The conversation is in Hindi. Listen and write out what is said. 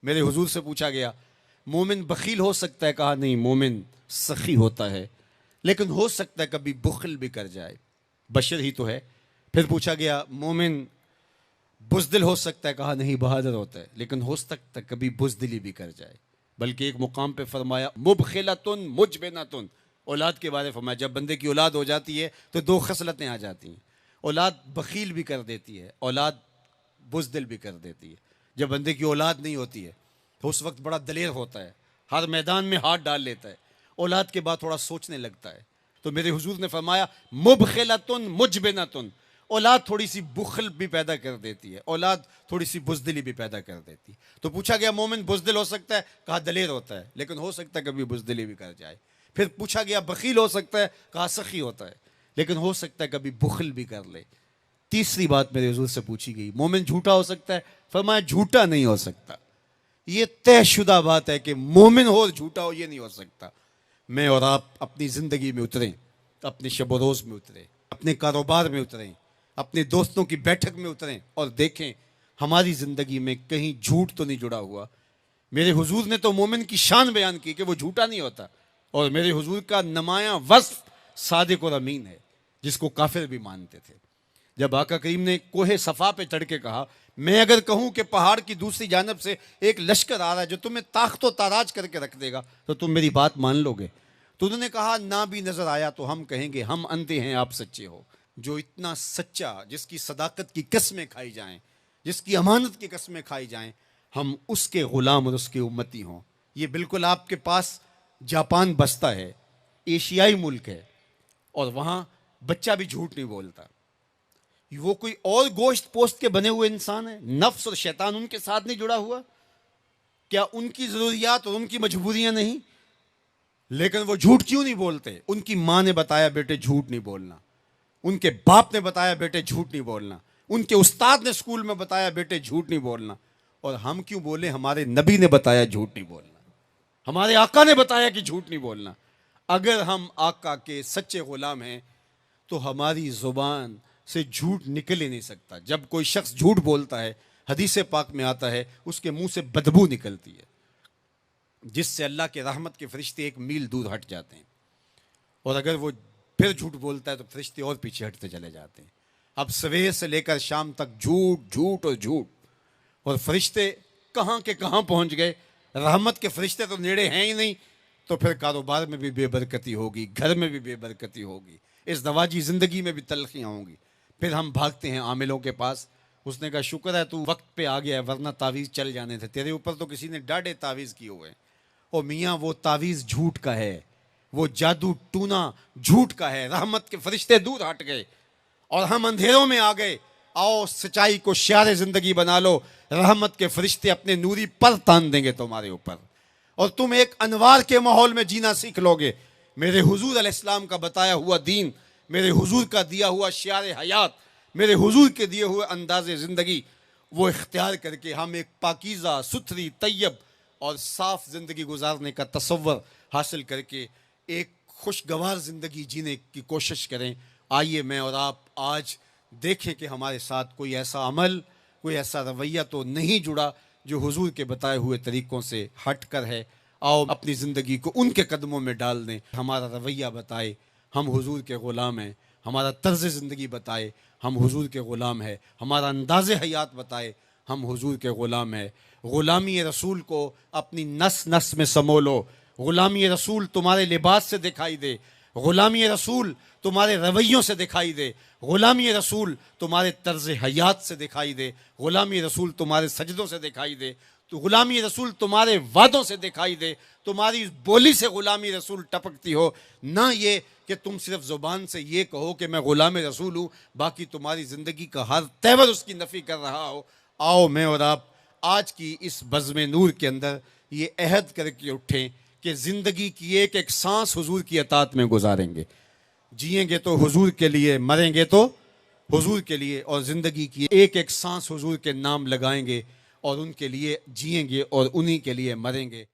मेरे हुजूर से पूछा गया मोमिन बखील हो सकता है? कहा नहीं, मोमिन सखी होता है, लेकिन हो सकता है कभी बुखल भी कर जाए, बशर ही तो है। फिर पूछा गया मोमिन बुज़दिल हो सकता है? कहा नहीं, बहादुर होता है, लेकिन हो सकता है कभी बुज़दिली भी कर जाए। बल्कि एक मुकाम पे फरमाया मुबखिलतुन मुजबिनतुन, औलाद के बारे में फरमाया जब बंदे की औलाद हो जाती है तो दो खसलतें आ जाती हैं। औलाद बखील भी कर देती है, औलाद बुज़दिल भी कर देती है। जब बंदे की औलाद नहीं होती है तो उस वक्त बड़ा दलेर होता है, हर मैदान में हाथ डाल लेता है, औलाद के बाद थोड़ा सोचने लगता है। तो मेरे हुजूर ने फरमाया मुबखिलतुन मुजबिनतुन, औलाद थोड़ी सी बुखल भी पैदा कर देती है, औलाद थोड़ी सी बुज़दिली भी पैदा कर देती है। तो पूछा गया मोमिन बुज़दिल हो सकता है? कहा दलेर होता है, लेकिन हो सकता है कभी बुज़दिली भी कर जाए। फिर पूछा गया बखील हो सकता है? कहा सखी होता है, लेकिन हो सकता है कभी बुखल भी कर ले। तीसरी बात मेरे हुजूर से पूछी गई मोमिन झूठा हो सकता है? फरमाया झूठा नहीं हो सकता। ये तयशुदा बात है कि मोमिन हो और झूठा हो, ये नहीं हो सकता। मैं और आप अपनी ज़िंदगी में उतरें, अपने शब रोज़ में उतरें, अपने कारोबार में उतरें, अपने दोस्तों की बैठक में उतरें और देखें हमारी ज़िंदगी में कहीं झूठ तो नहीं जुड़ा हुआ। मेरे हुजूर ने तो मोमिन की शान बयान की कि वो झूठा नहीं होता, और मेरे हुजूर का नमाया वस्फ सादिक और अमीन है, जिसको काफिर भी मानते थे। जब आका करीम ने कोहे सफ़ा पे चढ़ के कहा मैं अगर कहूं कि पहाड़ की दूसरी जानब से एक लश्कर आ रहा है जो तुम्हें ताख्तो ताराज करके रख देगा, तो तुम मेरी बात मान लोगे? तो उन्होंने कहा ना भी नजर आया तो हम कहेंगे हम अंधे हैं, आप सच्चे हो। जो इतना सच्चा, जिसकी सदाकत की कस्में खाई जाएं, जिसकी अमानत की कस्में खाई जाएं, हम उसके गुलाम और उसके उम्मती हों। ये बिल्कुल आपके पास जापान बसता है, एशियाई मुल्क है, और वहां बच्चा भी झूठ नहीं बोलता। वो कोई और गोश्त पोस्ट के बने हुए इंसान है, नफ्स और शैतान उनके साथ नहीं जुड़ा हुआ? क्या उनकी जरूरियात और उनकी मजबूरियां नहीं? लेकिन वो झूठ क्यों नहीं बोलते? उनकी मां ने बताया बेटे झूठ नहीं बोलना, उनके बाप ने बताया बेटे झूठ नहीं बोलना, उनके उस्ताद ने स्कूल में बताया बेटे झूठ नहीं बोलना। और हम क्यों बोले? हमारे नबी ने बताया झूठ नहीं बोलना, हमारे आका ने बताया कि झूठ नहीं बोलना। अगर हम आका के सच्चे गुलाम हैं तो हमारी जुबान से झूठ निकल ही नहीं सकता। जब कोई शख्स झूठ बोलता है, हदीस पाक में आता है उसके मुंह से बदबू निकलती है, जिससे अल्लाह के रहमत के फरिश्ते एक मील दूर हट जाते हैं। और अगर वो फिर झूठ बोलता है तो फरिश्ते और पीछे हटते चले जाते हैं। अब सवेर से लेकर शाम तक झूठ झूठ और झूठ, और फरिश्ते कहाँ के कहाँ पहुंच गए। रहमत के फरिश्ते तो नेड़े हैं ही नहीं, तो फिर कारोबार में भी बेबरकती होगी, घर में भी बेबरकती होगी, इस दवाजी जिंदगी में भी तलखियाँ होंगी। फिर हम भागते हैं आमिलों के पास। उसने कहा शुक्र है तू वक्त पे आ गया है, वरना तावीज़ चल जाने थे तेरे ऊपर, तो किसी ने डाढ़े तावीज़ किए हुए हैं। ओ मियाँ वो तावीज़ झूठ का है, वो जादू टूना झूठ का है। रहमत के फरिश्ते दूर हट गए और हम अंधेरों में आ गए। आओ सच्चाई को शियार जिंदगी बना लो, रहमत के फरिश्ते अपने नूरी पर तान देंगे तुम्हारे ऊपर, और तुम एक अनवार के माहौल में जीना सीख लोगे। मेरे हुजूर अलैहिस्सलाम का बताया हुआ दीन, मेरे हुजूर का दिया हुआ शियार हयात, मेरे हुजूर के दिए हुए अंदाज़े ज़िंदगी, वो इख्तियार करके हम एक पाकीज़ा सुथरी तैयब और साफ ज़िंदगी गुजारने का तसव्वुर हासिल करके एक खुशगवार ज़िंदगी जीने की कोशिश करें। आइए मैं और आप आज देखें कि हमारे साथ कोई ऐसा अमल, कोई ऐसा रवैया तो नहीं जुड़ा जो हुजूर के बताए हुए तरीक़ों से हट कर है। आओ अपनी ज़िंदगी को उनके कदमों में डाल दें। हमारा रवैया बताए हम हुजूर के ग़ुलाम हैं, हमारा तर्ज़ ज़िंदगी बताए हम हुजूर के ग़ुलाम हैं, हमारा अंदाज़े हयात बताए हम हुजूर के ग़ुलाम हैं। ग़ुलामी रसूल को अपनी नस नस में समो लो। ग़ुलामी रसूल तुम्हारे लिबास से दिखाई दे, ग़ुलामी रसूल तुम्हारे रवैयों से दिखाई दे, ग़ुलामी रसूल तुम्हारे तर्ज़ हयात से दिखाई दे, ग़ुलामी रसूल तुम्हारे सजदों से दिखाई दे, तो ग़ुलामी रसूल तुम्हारे वादों से दिखाई दे, तुम्हारी बोली से ग़ुलामी रसूल टपकती हो। ना ये कि तुम सिर्फ ज़ुबान से ये कहो कि मैं ग़ुलाम रसूल हूँ, बाकी तुम्हारी ज़िंदगी का हर तेवर उसकी नफ़ी कर रहा हो। आओ मैं और आप आज की इस बज़्म नूर के अंदर ये अहद करके उठें कि ज़िंदगी की एक एक सांस हुजूर की अतात में गुजारेंगे। जिएंगे तो हुजूर के लिए, मरेंगे तो हुजूर के लिए, और ज़िंदगी की एक एक सांस हुजूर के नाम लगाएंगे और उनके लिए जिएंगे और उन्हीं के लिए मरेंगे।